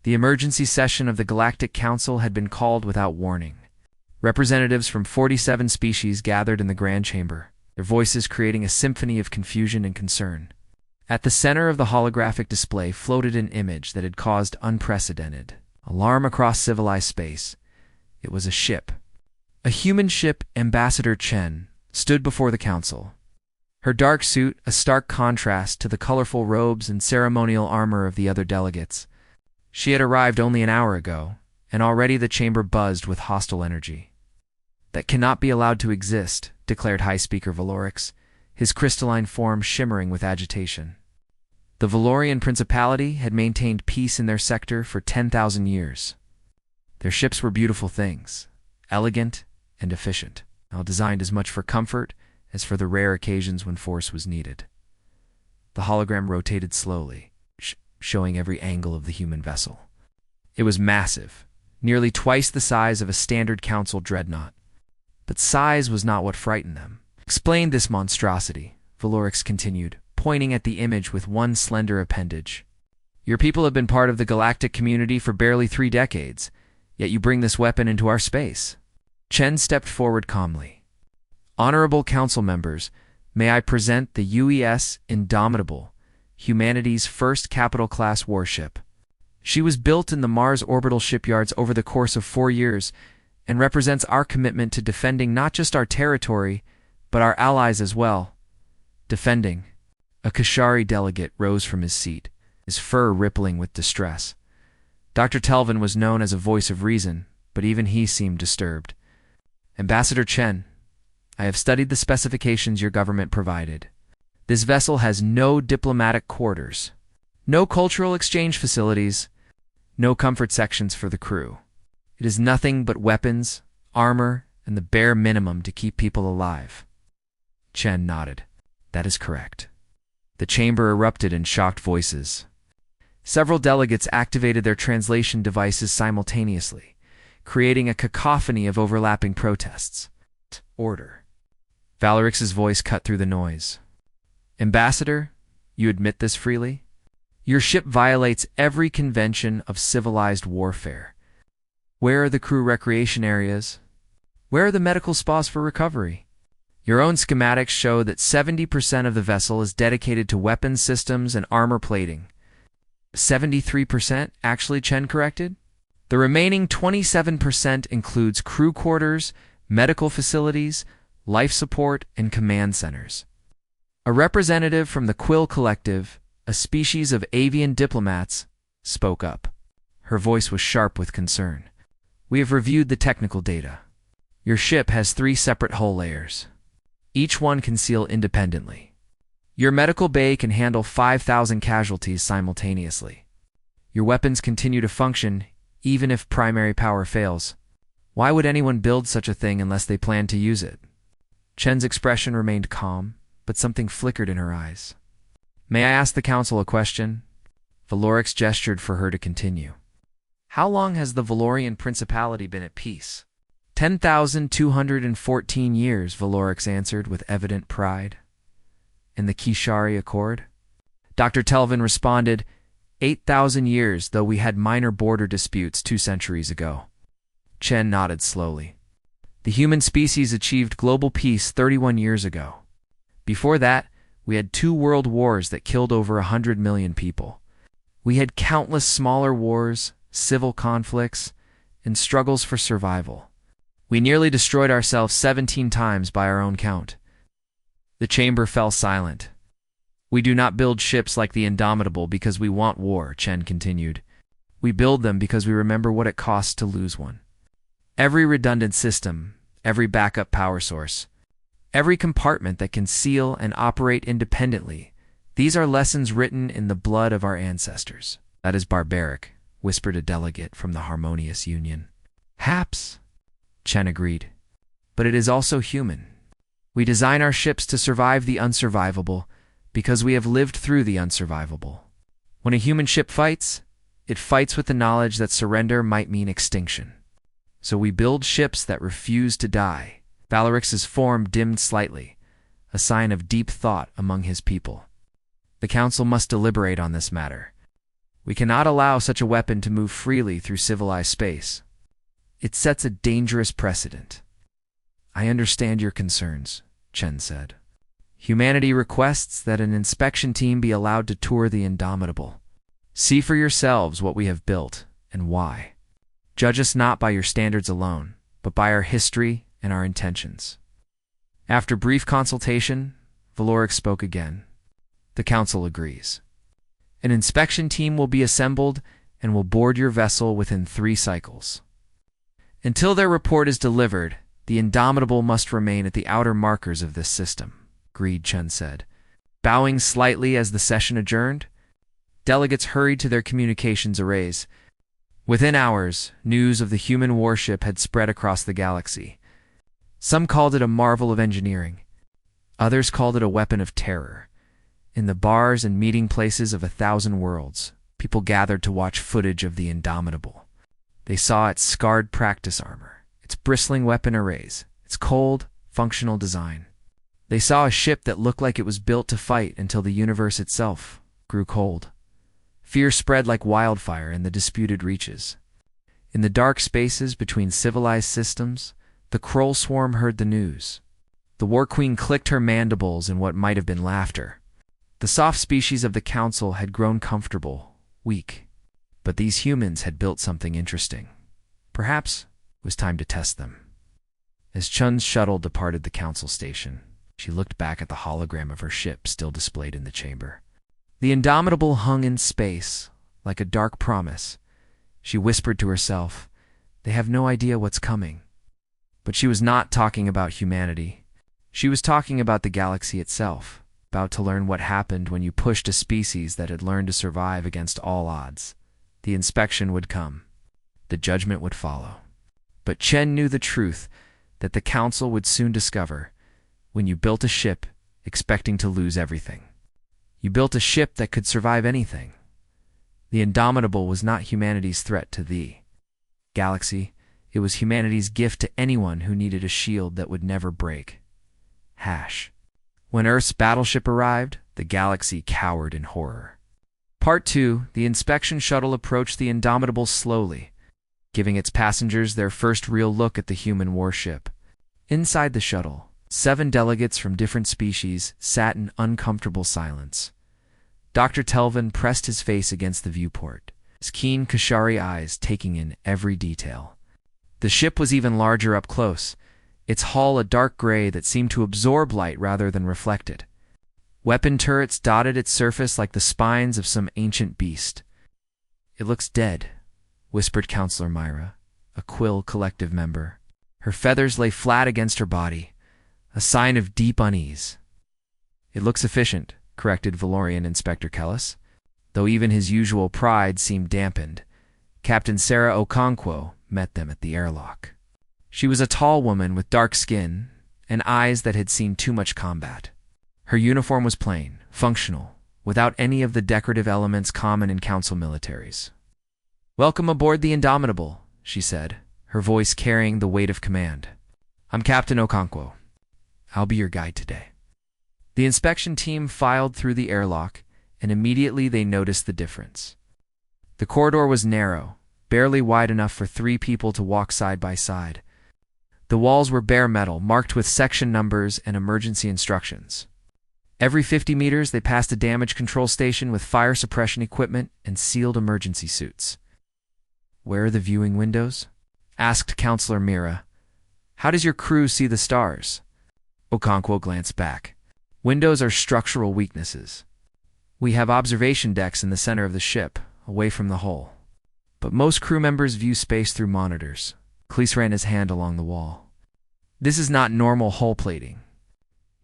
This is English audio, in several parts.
The emergency session of the Galactic Council had been called without warning. Representatives from 47 species gathered in the Grand Chamber, their voices creating a symphony of confusion and concern. At the center of the holographic display floated an image that had caused unprecedented alarm across civilized space. It was a ship. A human ship, Ambassador Chen, stood before the council. Her dark suit, a stark contrast to the colorful robes and ceremonial armor of the other delegates. She had arrived only an hour ago, and already the chamber buzzed with hostile energy. "That cannot be allowed to exist," declared High Speaker Valorix, his crystalline form shimmering with agitation. The Valorian Principality had maintained peace in their sector for 10,000 years. Their ships were beautiful things, elegant and efficient, all designed as much for comfort as for the rare occasions when force was needed. The hologram rotated slowly, showing every angle of the human vessel. It was massive, nearly twice the size of a standard council dreadnought. But size was not what frightened them. "Explain this monstrosity," Valorix continued, pointing at the image with one slender appendage. "Your people have been part of the galactic community for barely 3 decades, yet you bring this weapon into our space." Chen stepped forward calmly. "Honorable council members, may I present the UES Indomitable, humanity's first capital-class warship. She was built in the Mars orbital shipyards over the course of 4 years and represents our commitment to defending not just our territory, but our allies as well." Defending. A Kashari delegate rose from his seat, his fur rippling with distress. Dr. Telvin was known as a voice of reason, but even he seemed disturbed. "Ambassador Chen, I have studied the specifications your government provided. This vessel has no diplomatic quarters, no cultural exchange facilities, no comfort sections for the crew. It is nothing but weapons, armor, and the bare minimum to keep people alive." Chen nodded. "That is correct." The chamber erupted in shocked voices. Several delegates activated their translation devices simultaneously, creating a cacophony of overlapping protests. "Order." Valorix's voice cut through the noise. "Ambassador, you admit this freely? Your ship violates every convention of civilized warfare. Where are the crew recreation areas? Where are the medical spas for recovery? Your own schematics show that 70% of the vessel is dedicated to weapons systems and armor plating." 73%, actually, Chen corrected. "The remaining 27% includes crew quarters, medical facilities, life support, and command centers." A representative from the Quill Collective, a species of avian diplomats, spoke up. Her voice was sharp with concern. "We have reviewed the technical data. Your ship has 3 separate hull layers. Each one can seal independently. Your medical bay can handle 5,000 casualties simultaneously. Your weapons continue to function even if primary power fails. Why would anyone build such a thing unless they plan to use it?" Chen's expression remained calm, but something flickered in her eyes. "May I ask the council a question?" Valorix gestured for her to continue. "How long has the Valorian Principality been at peace?" 10,214 years, Valorix answered with evident pride. "And the Kishari Accord?" Dr. Telvin responded, 8,000 years, though we had minor border disputes 2 centuries ago." Chen nodded slowly. "The human species achieved global peace 31 years ago. Before that, we had 2 world wars that killed over 100 million people. We had countless smaller wars, civil conflicts, and struggles for survival. We nearly destroyed ourselves 17 times by our own count." The chamber fell silent. "We do not build ships like the Indomitable because we want war," Chen continued. "We build them because we remember what it costs to lose one. Every redundant system, every backup power source, every compartment that can seal and operate independently, these are lessons written in the blood of our ancestors." "That is barbaric," whispered a delegate from the Harmonious Union. "Haps," Chen agreed. "But it is also human. We design our ships to survive the unsurvivable because we have lived through the unsurvivable. When a human ship fights, it fights with the knowledge that surrender might mean extinction. So we build ships that refuse to die." Valorix's form dimmed slightly, a sign of deep thought among his people. "The council must deliberate on this matter. We cannot allow such a weapon to move freely through civilized space. It sets a dangerous precedent. I understand your concerns, Chen said. Humanity requests that an inspection team be allowed to tour the Indomitable. See for yourselves what we have built and why. Judge us not by your standards alone, but by our history and our intentions. After brief consultation, Valoric spoke again. The Council agrees. An inspection team will be assembled and will board your vessel within 3 cycles. Until their report is delivered, the Indomitable must remain at the outer markers of this system, agreed, Chen said. Bowing slightly as the session adjourned, delegates hurried to their communications arrays. Within hours, news of the human warship had spread across the galaxy. Some called it a marvel of engineering. Others called it a weapon of terror. In the bars and meeting places of 1,000 worlds, people gathered to watch footage of the Indomitable. They saw its scarred practice armor, its bristling weapon arrays, its cold, functional design. They saw a ship that looked like it was built to fight until the universe itself grew cold. Fear spread like wildfire in the disputed reaches. In the dark spaces between civilized systems, the Kroll swarm heard the news. The War Queen clicked her mandibles in what might have been laughter. The soft species of the Council had grown comfortable, weak. But these humans had built something interesting. Perhaps it was time to test them. As Chun's shuttle departed the Council station, she looked back at the hologram of her ship still displayed in the chamber. The Indomitable hung in space, like a dark promise. She whispered to herself, "They have no idea what's coming." But she was not talking about humanity. She was talking about the galaxy itself, about to learn what happened when you pushed a species that had learned to survive against all odds. The inspection would come. The judgment would follow. But Chen knew the truth that the Council would soon discover. When you built a ship expecting to lose everything, you built a ship that could survive anything. The Indomitable was not humanity's threat to the galaxy. It was humanity's gift to anyone who needed a shield that would never break. When Earth's battleship arrived, the galaxy cowered in horror. Part 2, the inspection shuttle approached the Indomitable slowly, giving its passengers their first real look at the human warship. Inside the shuttle, 7 delegates from different species sat in uncomfortable silence. Dr. Telvin pressed his face against the viewport, his keen Kashari eyes taking in every detail. The ship was even larger up close, its hull a dark gray that seemed to absorb light rather than reflect it. Weapon turrets dotted its surface like the spines of some ancient beast. "It looks dead," whispered Counselor Myra, a Quill Collective member. Her feathers lay flat against her body, a sign of deep unease. "It looks efficient," corrected Valorian Inspector Kellis, though even his usual pride seemed dampened. Captain Sarah Okonkwo met them at the airlock. She was a tall woman with dark skin and eyes that had seen too much combat. Her uniform was plain, functional, without any of the decorative elements common in Council militaries. "Welcome aboard the Indomitable," she said, her voice carrying the weight of command. "I'm Captain Okonkwo. I'll be your guide today." The inspection team filed through the airlock, and immediately they noticed the difference. The corridor was narrow, barely wide enough for 3 people to walk side by side. The walls were bare metal, marked with section numbers and emergency instructions. Every 50 meters, they passed a damage control station with fire suppression equipment and sealed emergency suits. "Where are the viewing windows?" asked Counselor Mira. "How does your crew see the stars?" Okonkwo glanced back. "Windows are structural weaknesses. We have observation decks in the center of the ship, away from the hull. But most crew members view space through monitors." Cleese ran his hand along the wall. "This is not normal hull plating."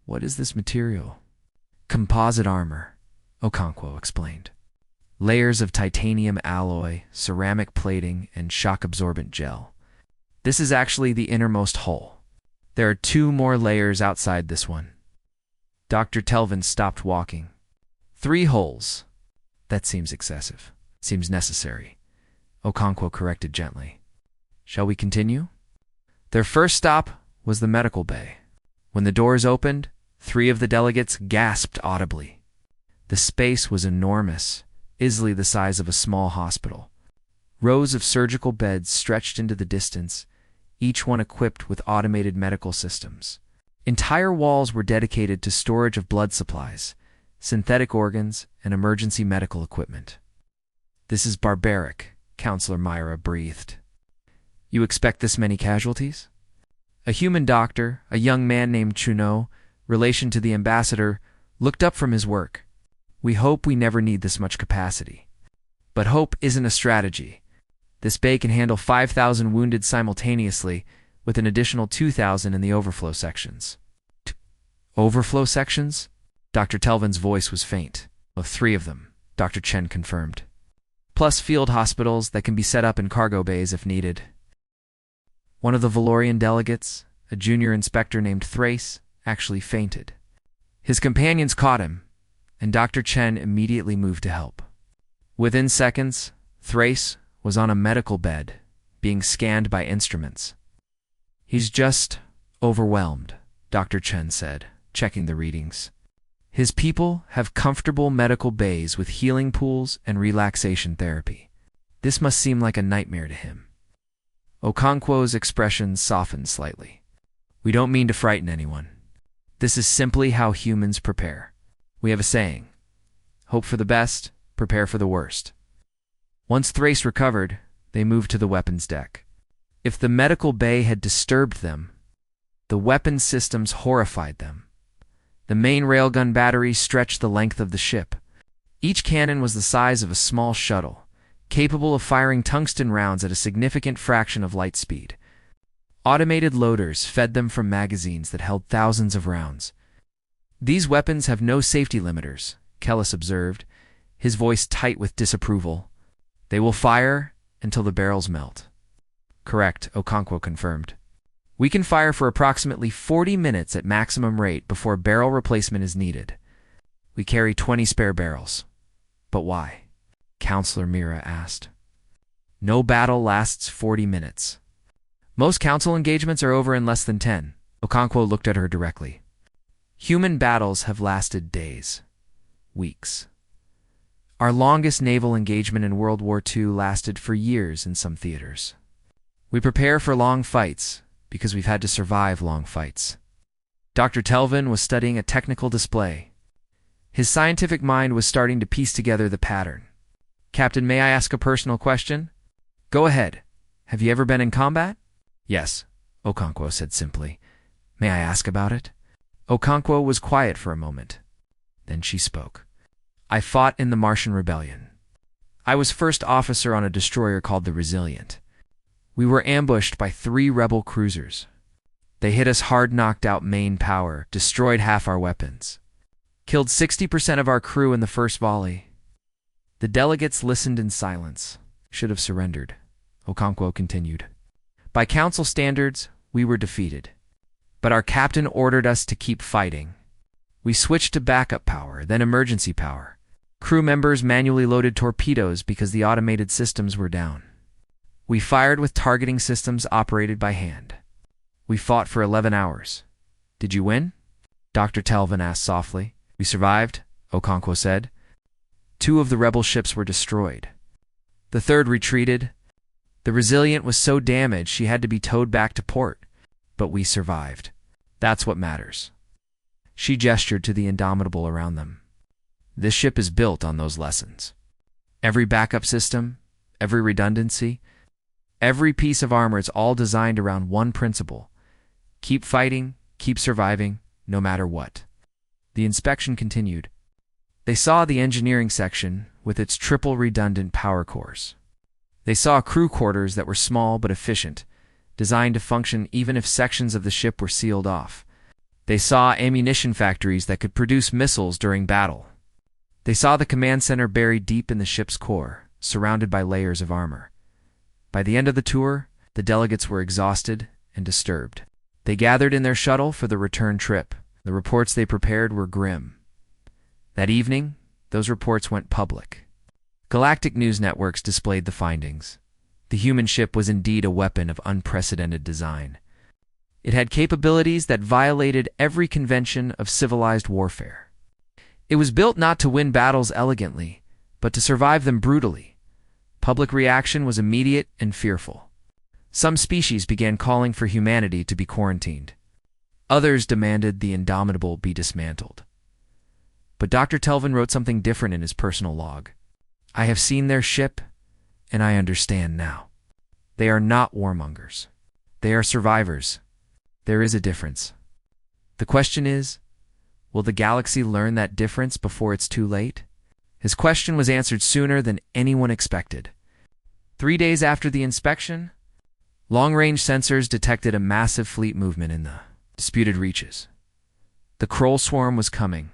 "What is this material?" "Composite armor," Okonkwo explained. "Layers of titanium alloy, ceramic plating, and shock-absorbent gel. This is actually the innermost hull. There are 2 more layers outside this one." Dr. Telvin stopped walking. 3 hulls. That seems excessive. Seems necessary," Okonkwo corrected gently. "Shall we continue?" Their first stop was the medical bay. When the doors opened, 3 of the delegates gasped audibly. The space was enormous, easily the size of a small hospital. Rows of surgical beds stretched into the distance, each one equipped with automated medical systems. Entire walls were dedicated to storage of blood supplies, synthetic organs, and emergency medical equipment. "This is barbaric," Counselor Myra breathed. "You expect this many casualties?" A human doctor, a young man named Chuno, relation to the ambassador, looked up from his work. "We hope we never need this much capacity. But hope isn't a strategy. This bay can handle 5,000 wounded simultaneously, with an additional 2,000 in the overflow sections." Overflow sections? Dr. Telvin's voice was faint. "Well, 3 of them," Dr. Chen confirmed. "Plus field hospitals that can be set up in cargo bays if needed." One of the Valorian delegates, a junior inspector named Thrace, actually fainted. His companions caught him, and Dr. Chen immediately moved to help. Within seconds, Thrace was on a medical bed, being scanned by instruments. "He's just overwhelmed," Dr. Chen said, checking the readings. "His people have comfortable medical bays with healing pools and relaxation therapy. This must seem like a nightmare to him." Okonkwo's expression softened slightly. "We don't mean to frighten anyone. This is simply how humans prepare. We have a saying: hope for the best, prepare for the worst." Once Thrace recovered, they moved to the weapons deck. If the medical bay had disturbed them, the weapons systems horrified them. The main railgun batteries stretched the length of the ship. Each cannon was the size of a small shuttle, capable of firing tungsten rounds at a significant fraction of light speed. Automated loaders fed them from magazines that held thousands of rounds. "These weapons have no safety limiters," Kellis observed, his voice tight with disapproval. "They will fire until the barrels melt." "Correct," Okonkwo confirmed. "We can fire for approximately 40 minutes at maximum rate before barrel replacement is needed. We carry 20 spare barrels." "But why?" Counselor Mira asked. "No battle lasts 40 minutes. Most council engagements are over in less than 10. Okonkwo looked at her directly. "Human battles have lasted days, weeks. Our longest naval engagement in World War II lasted for years in some theaters. We prepare for long fights because we've had to survive long fights." Dr. Telvin was studying a technical display. His scientific mind was starting to piece together the pattern. "Captain, may I ask a personal question?" "Go ahead. Have you ever been in combat?" "Yes," Okonkwo said simply. "May I ask about it?" Okonkwo was quiet for a moment. Then she spoke. "I fought in the Martian Rebellion. I was first officer on a destroyer called the Resilient. We were ambushed by 3 rebel cruisers. They hit us hard, knocked out main power, destroyed half our weapons. Killed 60% of our crew in the first volley." The delegates listened in silence. "Should have surrendered," Okonkwo continued. "By council standards, we were defeated. But our captain ordered us to keep fighting. We switched to backup power, then emergency power. Crew members manually loaded torpedoes because the automated systems were down. We fired with targeting systems operated by hand. We fought for 11 hours. Did you win?" Dr. Telvin asked softly. "We survived," Okonkwo said. 2 of the rebel ships were destroyed. The 3rd retreated. The Resilient was so damaged she had to be towed back to port. But we survived. That's what matters." She gestured to the Indomitable around them. "This ship is built on those lessons. Every backup system, every redundancy, every piece of armor is all designed around one principle: keep fighting, keep surviving, no matter what." The inspection continued. They saw the engineering section with its triple redundant power cores. They saw crew quarters that were small but efficient, designed to function even if sections of the ship were sealed off. They saw ammunition factories that could produce missiles during battle. They saw the command center buried deep in the ship's core, surrounded by layers of armor. By the end of the tour, the delegates were exhausted and disturbed. They gathered in their shuttle for the return trip. The reports they prepared were grim. That evening, those reports went public. Galactic news networks displayed the findings. The human ship was indeed a weapon of unprecedented design. It had capabilities that violated every convention of civilized warfare. It was built not to win battles elegantly, but to survive them brutally. Public reaction was immediate and fearful. Some species began calling for humanity to be quarantined. Others demanded the Indomitable be dismantled. But Dr. Telvin wrote something different in his personal log. "I have seen their ship, and I understand now. They are not warmongers. They are survivors. There is a difference. The question is, will the galaxy learn that difference before it's too late?" His question was answered sooner than anyone expected. 3 days after the inspection, long-range sensors detected a massive fleet movement in the disputed reaches. The Kroll swarm was coming,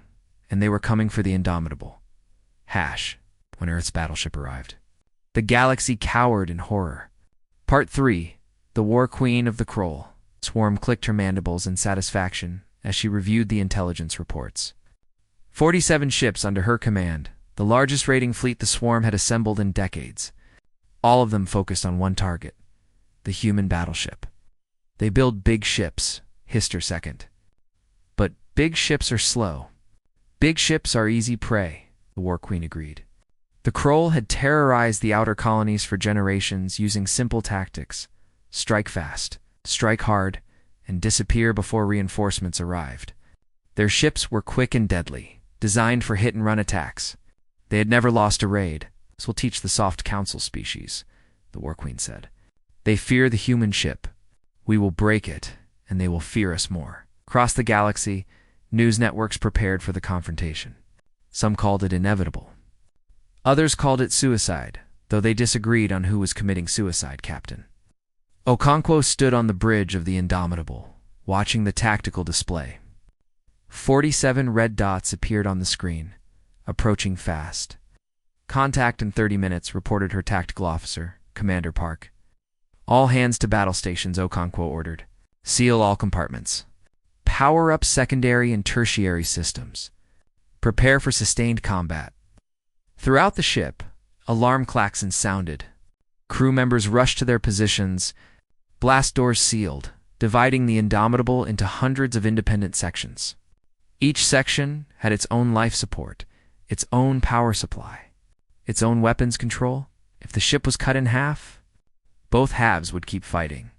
and they were coming for the Indomitable. When Earth's battleship arrived. The galaxy cowered in horror. Part 3. The War Queen of the Kroll. Swarm clicked her mandibles in satisfaction as she reviewed the intelligence reports. 47 ships under her command, the largest raiding fleet the Swarm had assembled in decades. All of them focused on one target, the human battleship. They build big ships, hissed her second. But big ships are slow. Big ships are easy prey, the War Queen agreed. The Kroll had terrorized the outer colonies for generations using simple tactics: strike fast, strike hard, and disappear before reinforcements arrived. Their ships were quick and deadly, designed for hit-and-run attacks. They had never lost a raid. "This will teach the soft council species," the War Queen said. "They fear the human ship. We will break it, and they will fear us more." Across the galaxy, news networks prepared for the confrontation. Some called it inevitable. Others called it suicide, though they disagreed on who was committing suicide, Captain. Okonkwo stood on the bridge of the Indomitable, watching the tactical display. 47 red dots appeared on the screen, approaching fast. "Contact in 30 minutes," reported her tactical officer, Commander Park. "All hands to battle stations," Okonkwo ordered. "Seal all compartments. Power up secondary and tertiary systems. Prepare for sustained combat." Throughout the ship, alarm klaxons sounded. Crew members rushed to their positions, blast doors sealed, dividing the Indomitable into hundreds of independent sections. Each section had its own life support, its own power supply, its own weapons control. If the ship was cut in half, both halves would keep fighting.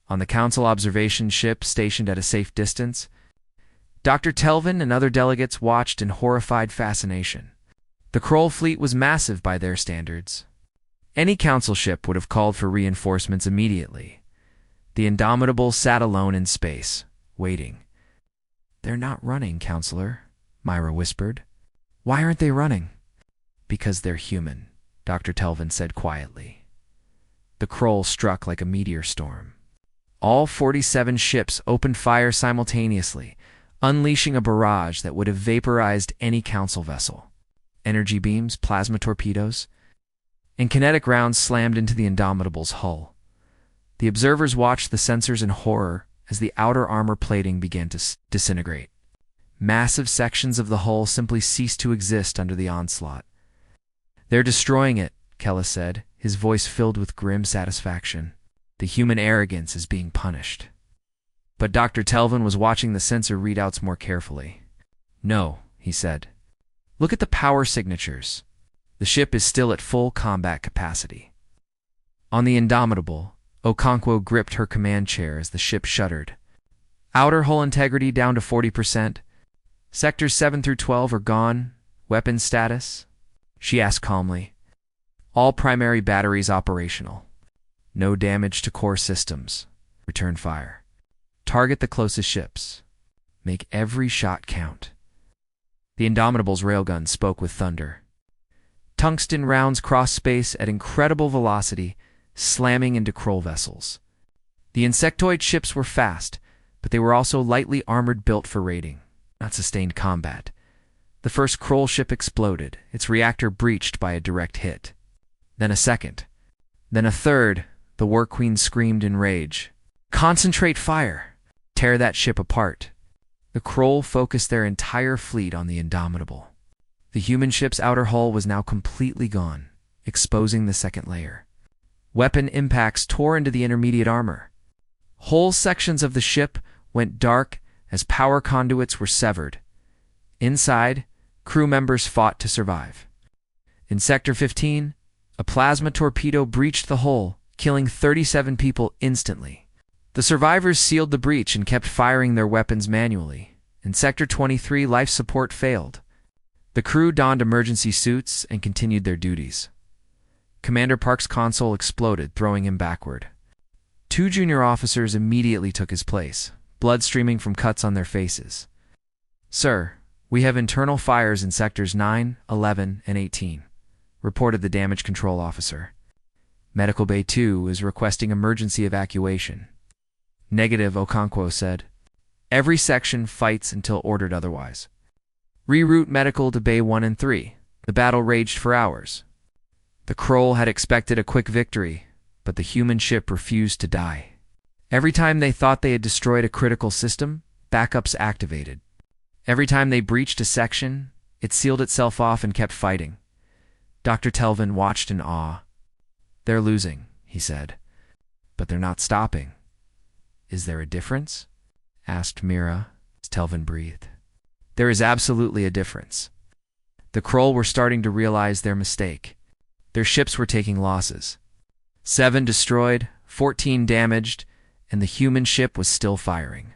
On the Council observation ship stationed at a safe distance, Dr. Telvin and other delegates watched in horrified fascination. The Kroll fleet was massive by their standards. Any Council ship would have called for reinforcements immediately. The Indomitable sat alone in space, waiting. "They're not running, Counselor," Myra whispered. "Why aren't they running?" "Because they're human," Dr. Telvin said quietly. The Kroll struck like a meteor storm. All 47 ships opened fire simultaneously, unleashing a barrage that would have vaporized any Council vessel. Energy beams, plasma torpedoes, and kinetic rounds slammed into the Indomitable's hull. The observers watched the sensors in horror as the outer armor plating began to disintegrate. Massive sections of the hull simply ceased to exist under the onslaught. "They're destroying it," Kellis said, his voice filled with grim satisfaction. "The human arrogance is being punished." But Dr. Telvin was watching the sensor readouts more carefully. "No," he said. "Look at the power signatures. The ship is still at full combat capacity." On the Indomitable, Okonkwo gripped her command chair as the ship shuddered. "Outer hull integrity down to 40%. Sectors 7 through 12 are gone. Weapons status?" she asked calmly. "All primary batteries operational. No damage to core systems. Return fire. Target the closest ships. Make every shot count." The Indomitable's railgun spoke with thunder. Tungsten rounds crossed space at incredible velocity, slamming into Kroll vessels. The insectoid ships were fast, but they were also lightly armored, built for raiding, not sustained combat. The first Kroll ship exploded, its reactor breached by a direct hit. Then a second. Then a third. The War Queen screamed in rage. "Concentrate fire! Tear that ship apart!" The Kroll focused their entire fleet on the Indomitable. The human ship's outer hull was now completely gone, exposing the second layer. Weapon impacts tore into the intermediate armor. Whole sections of the ship went dark as power conduits were severed. Inside, crew members fought to survive. In Sector 15, a plasma torpedo breached the hull, killing 37 people instantly. The survivors sealed the breach and kept firing their weapons manually. In Sector 23, life support failed. The crew donned emergency suits and continued their duties. Commander Park's console exploded, throwing him backward. 2 junior officers immediately took his place, blood streaming from cuts on their faces. "Sir, we have internal fires in Sectors 9, 11, and 18, reported the damage control officer. Medical Bay 2 is requesting emergency evacuation. Negative, Okonkwo said. Every section fights until ordered otherwise. Reroute medical to Bay 1 and 3. The battle raged for hours. The Kroll had expected a quick victory, but the human ship refused to die. Every time they thought they had destroyed a critical system, backups activated. Every time they breached a section, it sealed itself off and kept fighting. Dr. Telvin watched in awe. They're losing, he said. But they're not stopping. Is there a difference? Asked Mira, as Telvin breathed. There is absolutely a difference. The Kroll were starting to realize their mistake. Their ships were taking losses. 7 destroyed, 14 damaged, and the human ship was still firing.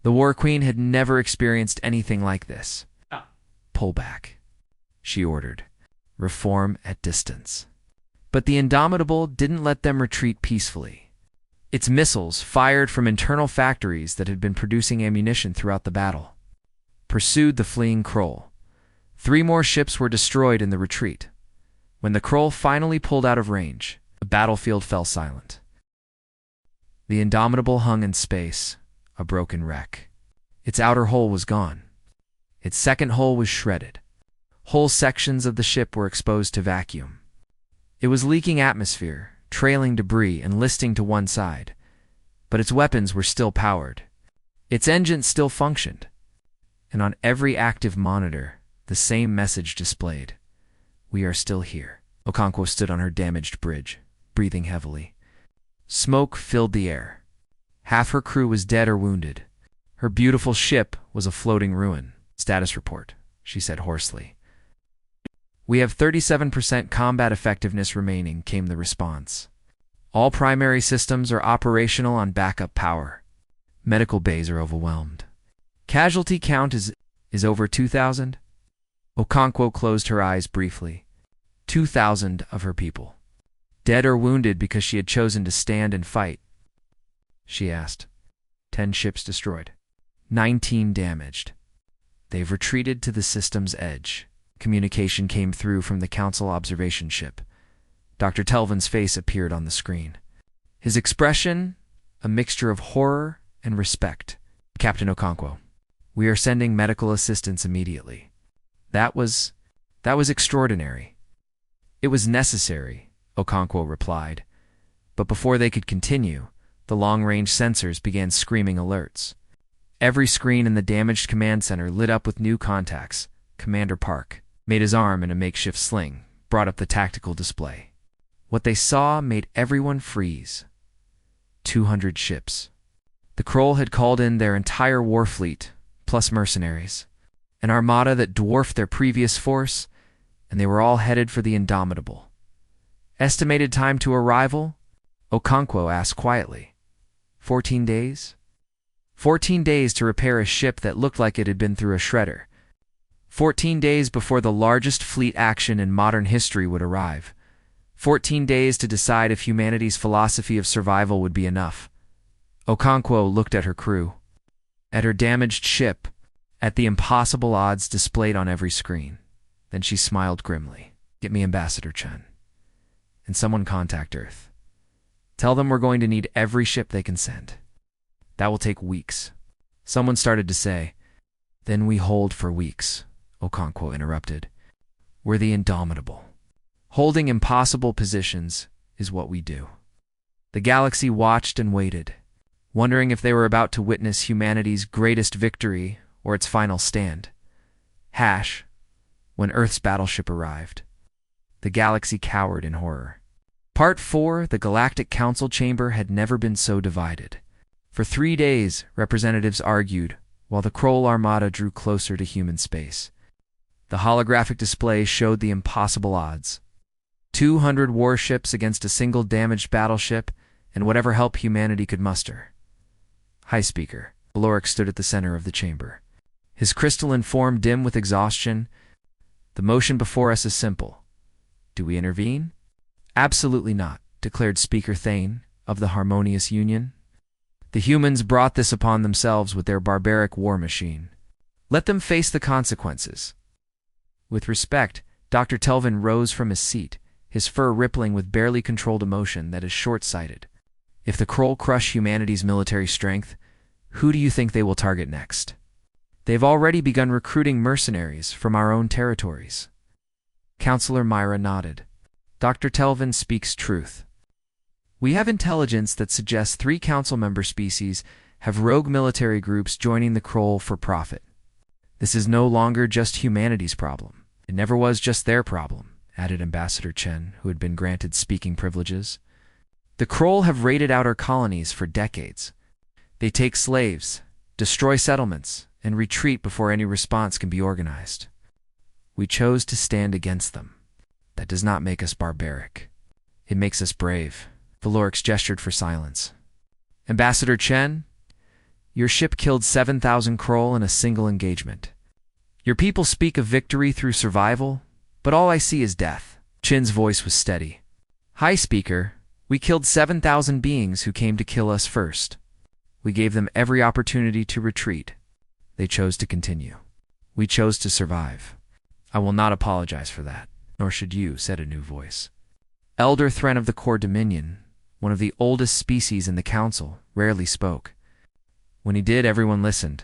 The War Queen had never experienced anything like this. Pull back, she ordered. Reform at distance. But the Indomitable didn't let them retreat peacefully. Its missiles, fired from internal factories that had been producing ammunition throughout the battle, pursued the fleeing Kroll. 3 more ships were destroyed in the retreat. When the Kroll finally pulled out of range, the battlefield fell silent. The Indomitable hung in space, a broken wreck. Its outer hull was gone. Its second hull was shredded. Whole sections of the ship were exposed to vacuum. It was leaking atmosphere, trailing debris and listing to one side. But its weapons were still powered. Its engines still functioned. And on every active monitor, the same message displayed. We are still here. Okonkwo stood on her damaged bridge, breathing heavily. Smoke filled the air. Half her crew was dead or wounded. Her beautiful ship was a floating ruin. Status report, she said hoarsely. We have 37% combat effectiveness remaining, came the response. All primary systems are operational on backup power. Medical bays are overwhelmed. Casualty count is over 2,000? Okonkwo closed her eyes briefly. 2,000 of her people. Dead or wounded because she had chosen to stand and fight? She asked. 10 ships destroyed. 19 damaged. They've retreated to the system's edge. Communication came through from the Council observation ship. Dr. Telvin's face appeared on the screen. His expression, a mixture of horror and respect. Captain Okonkwo, we are sending medical assistance immediately. That was extraordinary. It was necessary, Okonkwo replied. But before they could continue, the long-range sensors began screaming alerts. Every screen in the damaged command center lit up with new contacts. Commander Park made his arm in a makeshift sling, brought up the tactical display. What they saw made everyone freeze. 200 ships. The Kroll had called in their entire war fleet, plus mercenaries. An armada that dwarfed their previous force, and they were all headed for the Indomitable. Estimated time to arrival? Okonkwo asked quietly. 14 days? 14 days to repair a ship that looked like it had been through a shredder. 14 days before the largest fleet action in modern history would arrive. 14 days to decide if humanity's philosophy of survival would be enough. Okonkwo looked at her crew, at her damaged ship, at the impossible odds displayed on every screen. Then she smiled grimly. Get me Ambassador Chen. And someone contact Earth. Tell them we're going to need every ship they can send. That will take weeks. Someone started to say. Then we hold for weeks, Okonkwo interrupted. We're the Indomitable. Holding impossible positions is what we do. The galaxy watched and waited, wondering if they were about to witness humanity's greatest victory or its final stand. When Earth's battleship arrived. The galaxy cowered in horror. Part 4, the Galactic Council chamber had never been so divided. For 3 days, representatives argued, while the Kroll armada drew closer to human space. The holographic display showed the impossible odds. 200 warships against a single damaged battleship, and whatever help humanity could muster. High Speaker. Valoric stood at the center of the chamber, his crystalline form dim with exhaustion. The motion before us is simple. Do we intervene? Absolutely not, declared Speaker Thane of the Harmonious Union. The humans brought this upon themselves with their barbaric war machine. Let them face the consequences. With respect, Dr. Telvin rose from his seat, his fur rippling with barely controlled emotion that is short-sighted. If the Kroll crush humanity's military strength, who do you think they will target next? They've already begun recruiting mercenaries from our own territories. Counselor Myra nodded. Dr. Telvin speaks truth. We have intelligence that suggests 3 council member species have rogue military groups joining the Kroll for profit. This is no longer just humanity's problem. It never was just their problem, added Ambassador Chen, who had been granted speaking privileges. The Kroll have raided outer colonies for decades. They take slaves, destroy settlements, and retreat before any response can be organized. We chose to stand against them. That does not make us barbaric. It makes us brave. Valorix gestured for silence. Ambassador Chen, your ship killed 7,000 Kroll in a single engagement. Your people speak of victory through survival, but all I see is death. Chen's voice was steady. High Speaker, we killed 7,000 beings who came to kill us first. We gave them every opportunity to retreat. They chose to continue. We chose to survive. I will not apologize for that, nor should you, said a new voice. Elder Thren of the Core Dominion, one of the oldest species in the Council, rarely spoke. When he did, everyone listened.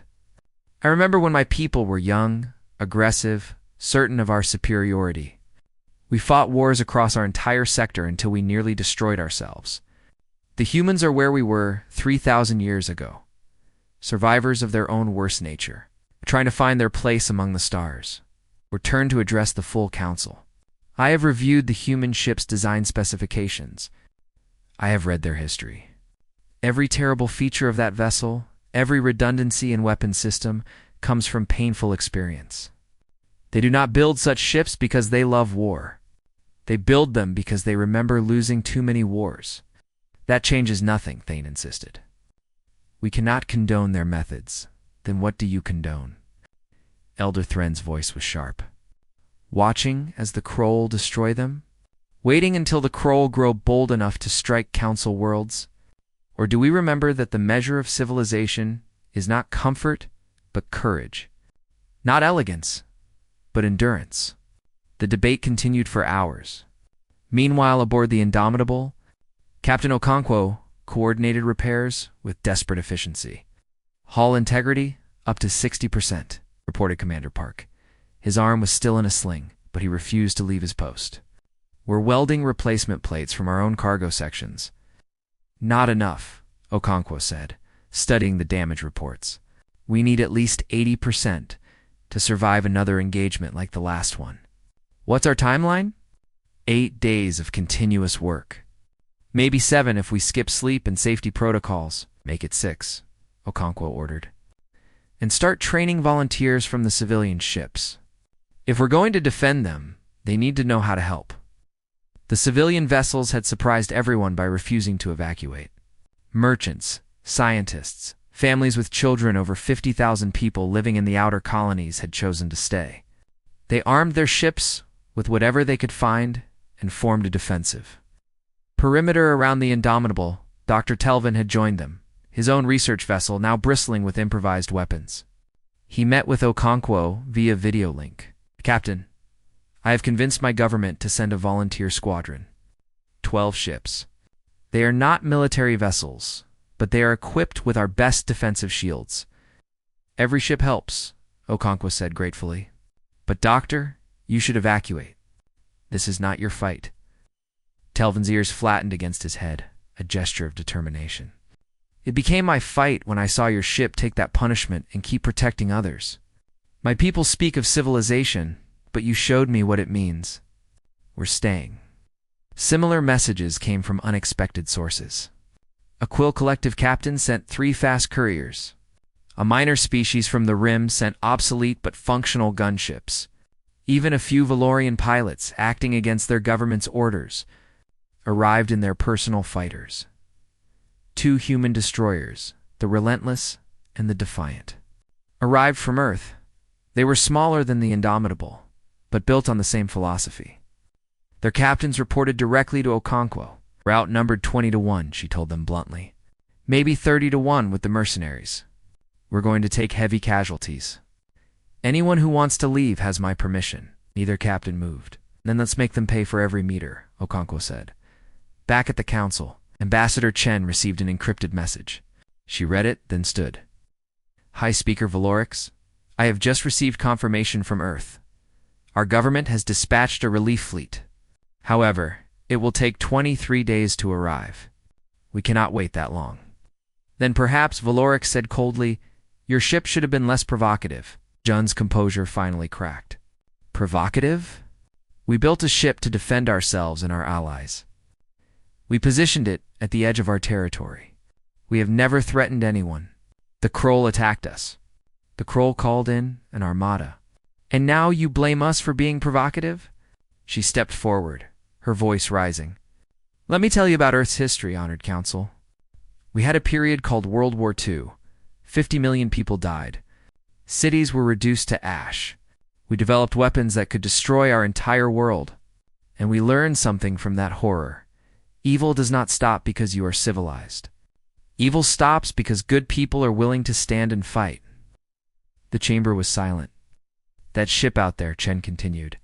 I remember when my people were young, aggressive, certain of our superiority. We fought wars across our entire sector until we nearly destroyed ourselves. The humans are where we were 3,000 years ago, survivors of their own worst nature, trying to find their place among the stars. We're turned to address the full council. I have reviewed the human ship's design specifications. I have read their history. Every terrible feature of that vessel, every redundancy in weapon system, comes from painful experience. They do not build such ships because they love war. They build them because they remember losing too many wars. That changes nothing, Thane insisted. We cannot condone their methods. Then what do you condone? Elder Thren's voice was sharp. Watching as the Kroll destroy them? Waiting until the Kroll grow bold enough to strike council worlds? Or do we remember that the measure of civilization is not comfort, but courage? Not elegance, but endurance. The debate continued for hours. Meanwhile, aboard the Indomitable, Captain Okonkwo coordinated repairs with desperate efficiency. Hull integrity up to 60%, reported Commander Park. His arm was still in a sling, but he refused to leave his post. We're welding replacement plates from our own cargo sections. Not enough, Okonkwo said, studying the damage reports. We need at least 80% to survive another engagement like the last one. What's our timeline? 8 days of continuous work. Maybe 7 if we skip sleep and safety protocols. Make it 6, Okonkwo ordered. And start training volunteers from the civilian ships. If we're going to defend them, they need to know how to help. The civilian vessels had surprised everyone by refusing to evacuate. Merchants, scientists, families with children, over 50,000 people living in the outer colonies had chosen to stay. They armed their ships with whatever they could find and formed a defensive. Perimeter around the Indomitable, Dr. Telvin had joined them, his own research vessel now bristling with improvised weapons. He met with Okonkwo via video link. Captain, I have convinced my government to send a volunteer squadron. 12 ships. They are not military vessels, but they are equipped with our best defensive shields. Every ship helps, Okonkwo said gratefully. But Doctor, you should evacuate. This is not your fight. Telvin's ears flattened against his head, a gesture of determination. It became my fight when I saw your ship take that punishment and keep protecting others. My people speak of civilization, but you showed me what it means. We're staying. Similar messages came from unexpected sources. A Quill Collective captain sent 3 fast couriers. A minor species from the Rim sent obsolete but functional gunships. Even a few Valorian pilots, acting against their government's orders, arrived in their personal fighters. 2 human destroyers, the Relentless and the Defiant, arrived from Earth. They were smaller than the Indomitable, but built on the same philosophy. Their captains reported directly to Okonkwo. "We're outnumbered 20-1, she told them bluntly. "Maybe 30-1 with the mercenaries. We're going to take heavy casualties. Anyone who wants to leave has my permission." Neither captain moved. "Then let's make them pay for every meter," Okonkwo said. Back at the council, Ambassador Chen received an encrypted message. She read it, then stood. "Hi, Speaker Valorix. I have just received confirmation from Earth. Our government has dispatched a relief fleet. However, it will take 23 days to arrive. We cannot wait that long." Then perhaps Valorix said coldly, "Your ship should have been less provocative." Jun's composure finally cracked. "Provocative? We built a ship to defend ourselves and our allies. We positioned it at the edge of our territory. We have never threatened anyone. The Kroll attacked us. The Kroll called in an armada. And now you blame us for being provocative?" She stepped forward, her voice rising. "Let me tell you about Earth's history, Honored Council. We had a period called World War II. 50 million people died. Cities were reduced to ash. We developed weapons that could destroy our entire world. And we learned something from that horror. Evil does not stop because you are civilized. Evil stops because good people are willing to stand and fight." The chamber was silent. "That ship out there," Chen continued,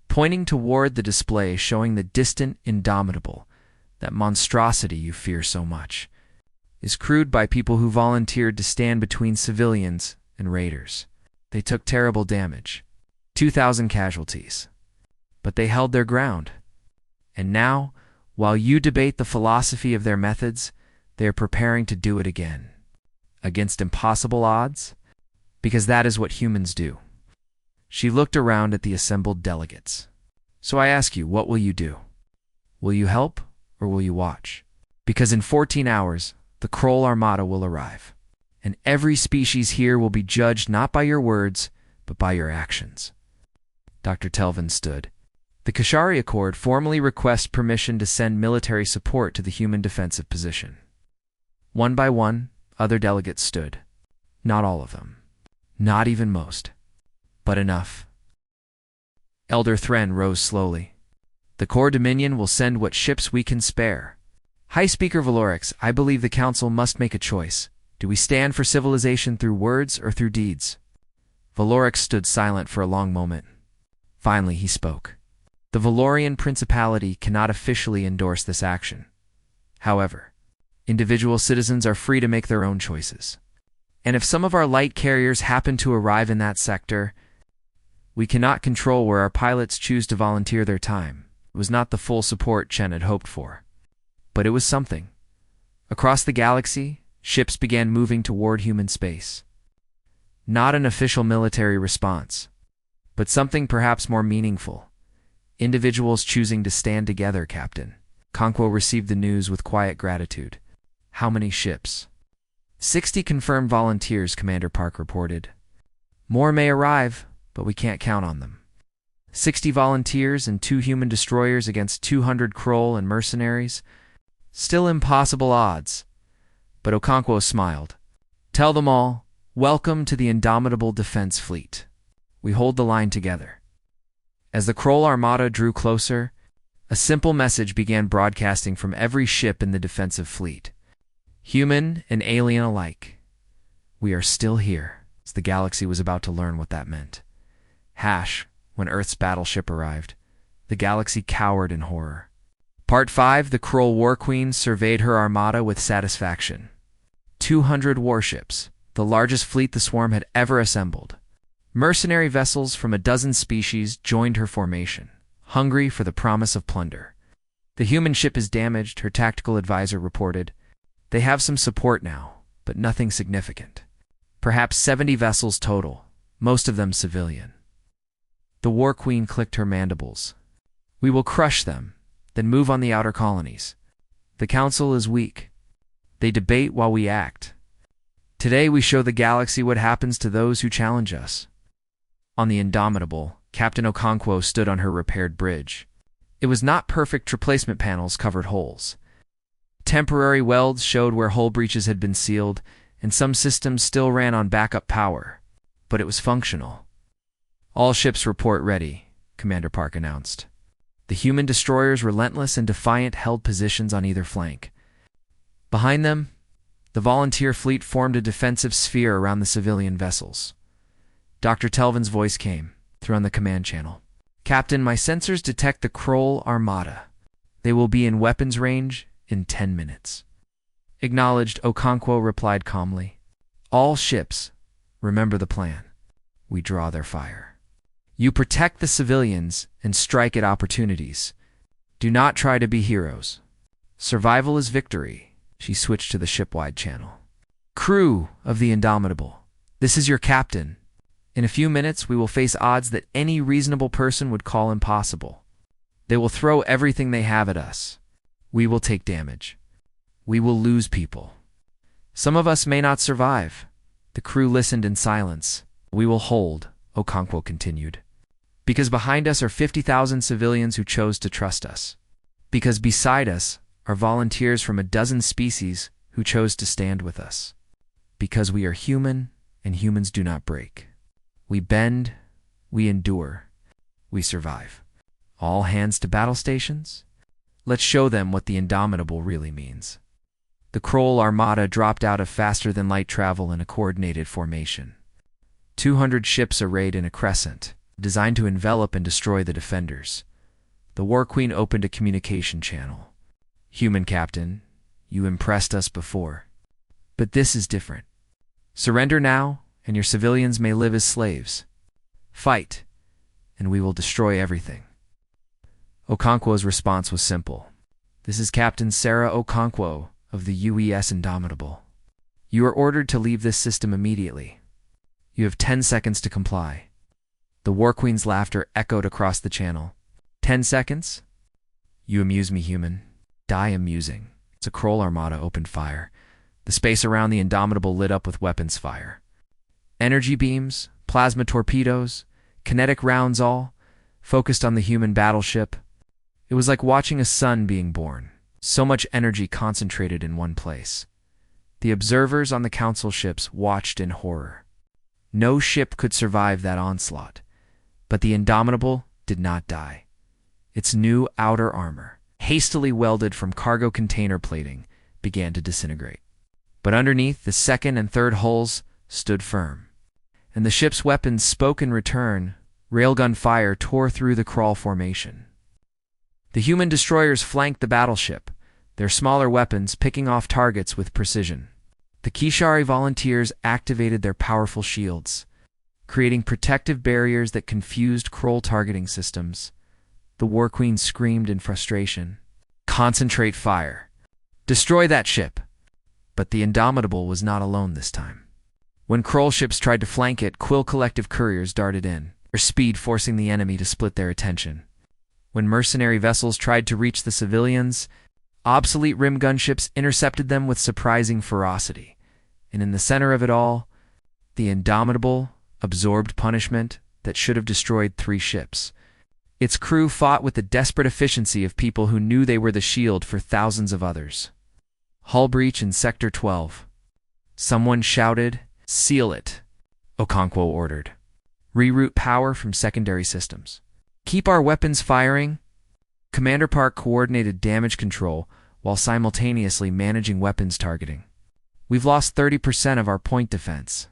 pointing toward the display showing the distant Indomitable, "that monstrosity you fear so much, is crewed by people who volunteered to stand between civilians and raiders. They took terrible damage, 2,000 casualties. But they held their ground. And now, while you debate the philosophy of their methods, they are preparing to do it again. Against impossible odds? Because that is what humans do." She looked around at the assembled delegates. "So I ask you, what will you do? Will you help, or will you watch? Because in 14 hours, the Kroll Armada will arrive. And every species here will be judged not by your words, but by your actions." Dr. Telvin stood. "The Kashari Accord formally requests permission to send military support to the human defensive position." One by one, other delegates stood. Not all of them. Not even most. But enough. Elder Thren rose slowly. "The Core Dominion will send what ships we can spare. High Speaker Valorix, I believe the Council must make a choice. Do we stand for civilization through words or through deeds?" Valorix stood silent for a long moment. Finally, he spoke. "The Valorian Principality cannot officially endorse this action. However, individual citizens are free to make their own choices. And if some of our light carriers happen to arrive in that sector, we cannot control where our pilots choose to volunteer their time." It was not the full support Chen had hoped for. But it was something. Across the galaxy, ships began moving toward human space. Not an official military response, but something perhaps more meaningful. Individuals choosing to stand together, Captain. Okonkwo received the news with quiet gratitude. "How many ships?" 60 confirmed volunteers, Commander Park reported. "More may arrive, but we can't count on them. 60 volunteers and 2 human destroyers against 200 Kroll and mercenaries? Still impossible odds." But Okonkwo smiled. "Tell them all, welcome to the Indomitable Defense Fleet. We hold the line together." As the Kroll Armada drew closer, a simple message began broadcasting from every ship in the defensive fleet. Human and alien alike. "We are still here," as the galaxy was about to learn what that meant. When Earth's battleship arrived, the galaxy cowered in horror. Part 5, the Kroll War Queen surveyed her armada with satisfaction. 200 warships, the largest fleet the Swarm had ever assembled. Mercenary vessels from a dozen species joined her formation, hungry for the promise of plunder. "The human ship is damaged," her tactical advisor reported. "They have some support now, but nothing significant. Perhaps 70 vessels total, most of them civilian." The War Queen clicked her mandibles. "We will crush them, then move on the outer colonies. The Council is weak. They debate while we act. Today we show the galaxy what happens to those who challenge us." On the Indomitable, Captain Okonkwo stood on her repaired bridge. It was not perfect. Replacement panels covered holes. Temporary welds showed where hull breaches had been sealed, and some systems still ran on backup power. But it was functional. "All ships report ready," Commander Park announced. The human destroyers, relentless and defiant, held positions on either flank. Behind them, the volunteer fleet formed a defensive sphere around the civilian vessels. Dr. Telvin's voice came through on the command channel. "Captain, my sensors detect the Kroll Armada. They will be in weapons range in 10 minutes. "Acknowledged," Okonkwo replied calmly. "All ships, remember the plan. We draw their fire. You protect the civilians and strike at opportunities. Do not try to be heroes. Survival is victory." She switched to the ship-wide channel. "Crew of the Indomitable, this is your captain. In a few minutes, we will face odds that any reasonable person would call impossible. They will throw everything they have at us. We will take damage. We will lose people. Some of us may not survive." The crew listened in silence. "We will hold," Okonkwo continued. "Because behind us are 50,000 civilians who chose to trust us. Because beside us are volunteers from a dozen species who chose to stand with us. Because we are human, and humans do not break. We bend, we endure, we survive. All hands to battle stations? Let's show them what the Indomitable really means." The Kroll Armada dropped out of faster-than-light travel in a coordinated formation. 200 ships arrayed in a crescent, designed to envelop and destroy the defenders. The War Queen opened a communication channel. "Human captain, you impressed us before. But this is different. Surrender now, and your civilians may live as slaves. Fight, and we will destroy everything." Okonkwo's response was simple. "This is Captain Sarah Okonkwo of the UES Indomitable. You are ordered to leave this system immediately. You have 10 seconds to comply." The War Queen's laughter echoed across the channel. 10 seconds? You amuse me, human. Die amusing." The Kroll Armada opened fire. The space around the Indomitable lit up with weapons fire. Energy beams, plasma torpedoes, kinetic rounds, all focused on the human battleship. It was like watching a sun being born. So much energy concentrated in one place. The observers on the council ships watched in horror. No ship could survive that onslaught. But the Indomitable did not die. Its new outer armor, hastily welded from cargo container plating, began to disintegrate. But underneath, the second and third hulls stood firm. And the ship's weapons spoke in return. Railgun fire tore through the crawl formation. The human destroyers flanked the battleship, their smaller weapons picking off targets with precision. The Kishari volunteers activated their powerful shields, creating protective barriers that confused Kroll targeting systems. The War Queen screamed in frustration. "Concentrate fire. Destroy that ship." But the Indomitable was not alone this time. When Kroll ships tried to flank it, Quill Collective couriers darted in, their speed forcing the enemy to split their attention. When mercenary vessels tried to reach the civilians, obsolete rim gunships intercepted them with surprising ferocity. And in the center of it all, the Indomitable absorbed punishment that should have destroyed 3 ships. Its crew fought with the desperate efficiency of people who knew they were the shield for thousands of others. Hull breach in Sector 12. Someone shouted, "Seal it," Okonkwo ordered. "Reroute power from secondary systems. Keep our weapons firing." Commander Park coordinated damage control while simultaneously managing weapons targeting. "We've lost 30% of our point defense."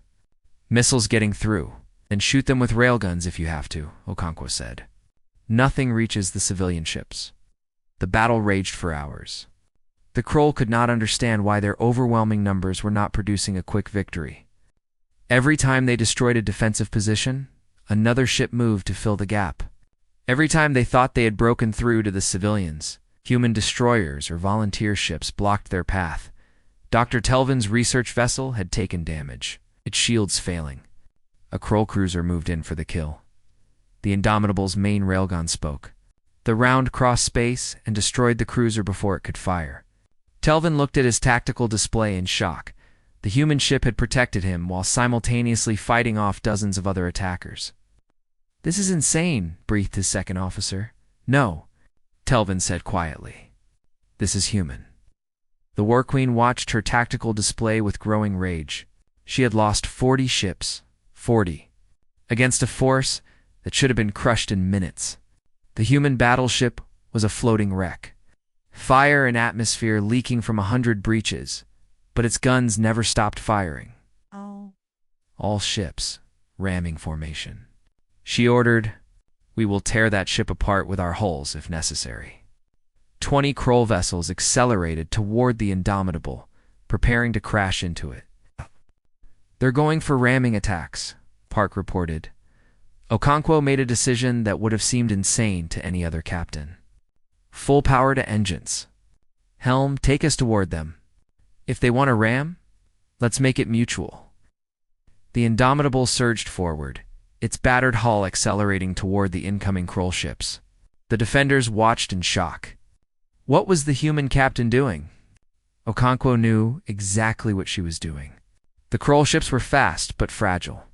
"Missiles getting through. Then shoot them with railguns if you have to," Okonkwo said. Nothing reaches the civilian ships. The battle raged for hours. The Kroll could not understand why their overwhelming numbers were not producing a quick victory. Every time they destroyed a defensive position, another ship moved to fill the gap. Every time they thought they had broken through to the civilians, human destroyers or volunteer ships blocked their path. Dr. Telvin's research vessel had taken damage, its shields failing. A Kroll cruiser moved in for the kill. The Indomitable's main railgun spoke. The round crossed space and destroyed the cruiser before it could fire. Telvin looked at his tactical display in shock. The human ship had protected him while simultaneously fighting off dozens of other attackers. This is insane, breathed his second officer. No, Telvin said quietly. This is human. The War Queen watched her tactical display with growing rage. She had lost 40 ships, 40, against a force that should have been crushed in minutes. The human battleship was a floating wreck. Fire and atmosphere leaking from 100 breaches, but its guns never stopped firing. Oh. All ships, ramming formation. She ordered, "We will tear that ship apart with our hulls if necessary." 20 Kroll vessels accelerated toward the Indomitable, preparing to crash into it. "They're going for ramming attacks," Park reported. Okonkwo made a decision that would have seemed insane to any other captain. "Full power to engines. Helm, take us toward them. If they want to ram, let's make it mutual." The Indomitable surged forward, its battered hull accelerating toward the incoming Kroll ships. The defenders watched in shock. What was the human captain doing? Okonkwo knew exactly what she was doing. The Kroll ships were fast but fragile.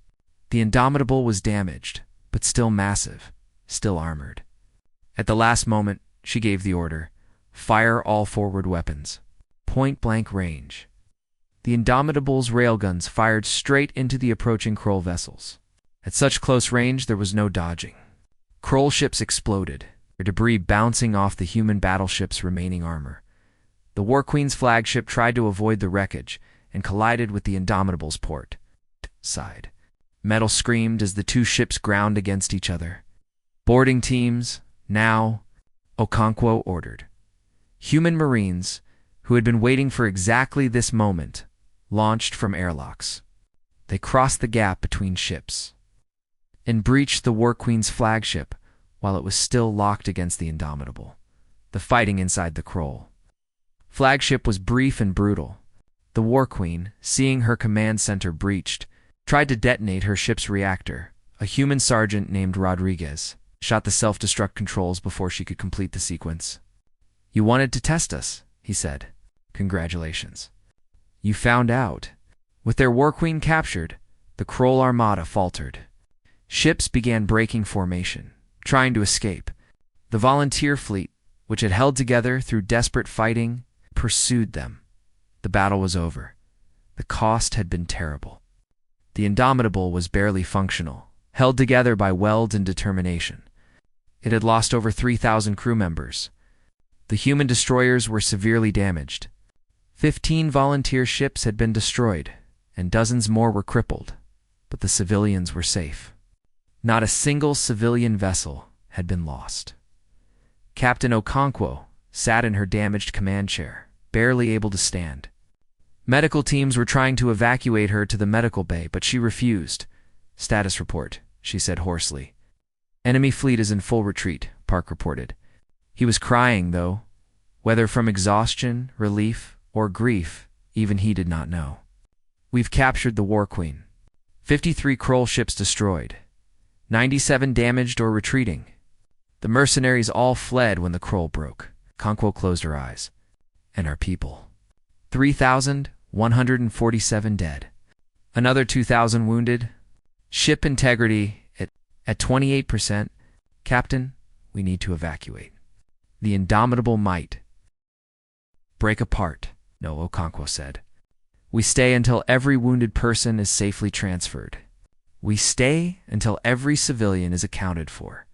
The Indomitable was damaged, but still massive, still armored. At the last moment, she gave the order, "Fire all forward weapons. Point-blank range." The Indomitable's railguns fired straight into the approaching Kroll vessels. At such close range, there was no dodging. Kroll ships exploded, their debris bouncing off the human battleship's remaining armor. The War Queen's flagship tried to avoid the wreckage and collided with the Indomitable's port side. Metal screamed as the two ships ground against each other. "Boarding teams, now," Okonkwo ordered. Human Marines, who had been waiting for exactly this moment, launched from airlocks. They crossed the gap between ships and breached the War Queen's flagship while it was still locked against the Indomitable. The fighting inside the Kroll flagship was brief and brutal. The War Queen, seeing her command center breached, tried to detonate her ship's reactor. A human sergeant named Rodriguez shot the self-destruct controls before she could complete the sequence. "You wanted to test us," he said. "Congratulations. You found out." With their War Queen captured, the Kroll armada faltered. Ships began breaking formation, trying to escape. The volunteer fleet, which had held together through desperate fighting, pursued them. The battle was over. The cost had been terrible. The Indomitable was barely functional, held together by weld and determination. It had lost over 3,000 crew members. The human destroyers were severely damaged. 15 volunteer ships had been destroyed, and dozens more were crippled, but the civilians were safe. Not a single civilian vessel had been lost. Captain Okonkwo sat in her damaged command chair, barely able to stand. Medical teams were trying to evacuate her to the medical bay, but she refused. "Status report," she said hoarsely. "Enemy fleet is in full retreat," Park reported. He was crying, though. Whether from exhaustion, relief, or grief, even he did not know. "We've captured the War Queen. 53 Kroll ships destroyed. 97 damaged or retreating. The mercenaries all fled when the Kroll broke." Okonkwo closed her eyes. "And our people. 3,147 dead. Another 2,000 wounded. Ship integrity at 28%. Captain, we need to evacuate." The Indomitable might break apart, "No," Okonkwo said. "We stay until every wounded person is safely transferred. We stay until every civilian is accounted for.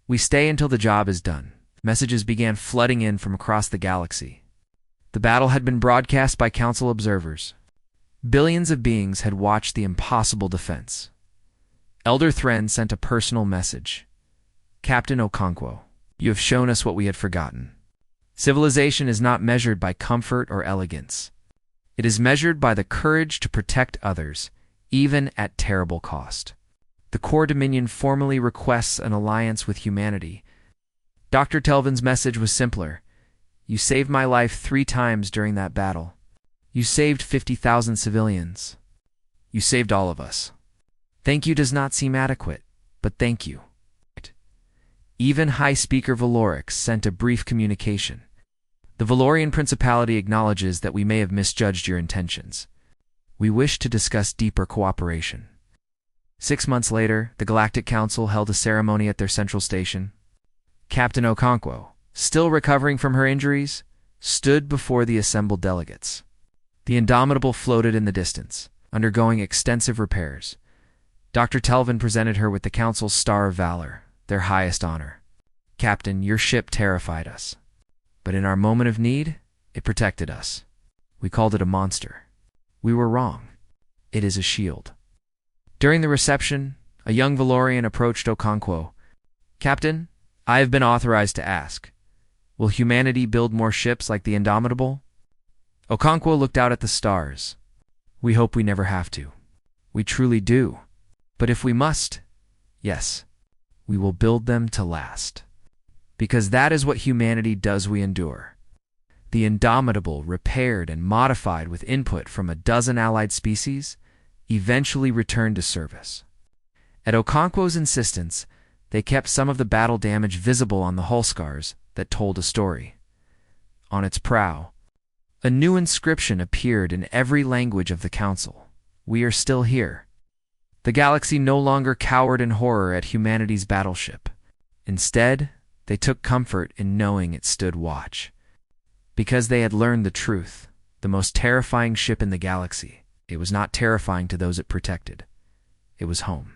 We stay until the job is done." Messages began flooding in from across the galaxy. The battle had been broadcast by Council observers. Billions of beings had watched the impossible defense. Elder Thren sent a personal message. "Captain Okonkwo, you have shown us what we had forgotten. Civilization is not measured by comfort or elegance. It is measured by the courage to protect others, even at terrible cost. The Core Dominion formally requests an alliance with humanity." Dr. Telvin's message was simpler. "You saved my life 3 times during that battle. You saved 50,000 civilians. You saved all of us. Thank you does not seem adequate, but thank you." Even High Speaker Valorix sent a brief communication. "The Valorian Principality acknowledges that we may have misjudged your intentions. We wish to discuss deeper cooperation." 6 months later, the Galactic Council held a ceremony at their central station. Captain Okonkwo, still recovering from her injuries, stood before the assembled delegates. The Indomitable floated in the distance, undergoing extensive repairs. Dr. Telvin presented her with the Council's Star of Valor, their highest honor. Captain, your ship terrified us. But in our moment of need, it protected us. We called it a monster. We were wrong. It is a shield. During the reception, a young Valorian approached Okonkwo. Captain, I have been authorized to ask, will humanity build more ships like the Indomitable? Okonkwo looked out at the stars. We hope we never have to. We truly do. But if we must, yes, we will build them to last. Because that is what humanity does we endure. The Indomitable, repaired and modified with input from a dozen allied species, eventually returned to service. At Okonkwo's insistence, they kept some of the battle damage visible on the hull scars that told a story. On its prow, a new inscription appeared in every language of the Council. We are still here. The galaxy no longer cowered in horror at humanity's battleship. Instead, they took comfort in knowing it stood watch. Because they had learned the truth, the most terrifying ship in the galaxy, it was not terrifying to those it protected. It was home.